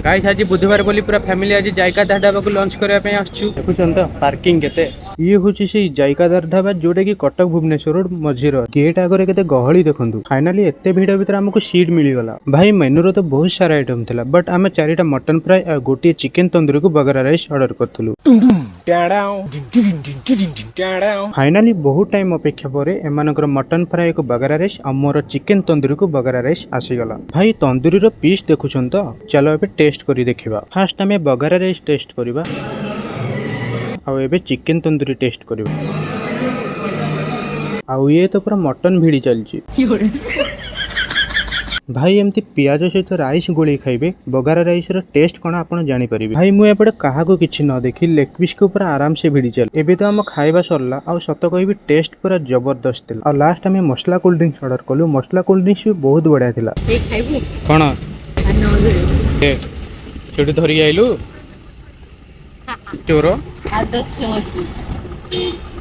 guys आज बुधवार बोली पूरा फैमिली आज जायकादार ढाबा को लंच करने पे आछछु देखुछन तो पार्किंग केते ये होची से जायकादार ढाबा जोटा की कटक भुवनेश्वर रोड मझीर गेट आगे केते गहली देखंतु फाइनली एते भीड़ भीतर हमको सीट मिली गला भाई मेनू रो तो बहुत सारा आइटम थिला बट आमे चारिटा मटन फ्राई और गोटे चिकन तंदूरी को बगारा राइस ऑर्डर करथलु फाइनली बहुत टाइम अपेक्षा परे एमानकर मटन फ्राई को बगारा राइस और मोर चिकन तंदूरी को बगारा राइस आसीगला भाई तंदूरी रो पीस देखुछन तो चलो एबे टेस्ट करी देखिबा फास्ट आमे बगारा राइस टेस्ट करिबा आ एबे चिकन तंदूरी टेस्ट करिबा आ ये तो पूरा मटन भिड़ी चलची भाई एमती पियाज सहित राइस गोली खाइबे बगारा राइस रो टेस्ट कोन आपण जानि परिबे भाई मु एपटे काहा को किछि न देखि लेग पीस के ऊपर आराम से भिड़ी चल एबे तो हम खाइबा सरला आ सत कहबी टेस्ट पूरा जबरदस्त थिला आ लास्ट में मसला कोल्ड ड्रिंक्स ऑर्डर कलु मसला कोल्ड ड्रिंक्स भी बहुत बढ़िया थिला ए खाइबू कोन ए छुटी धरि आइलु चोरो आदत से मत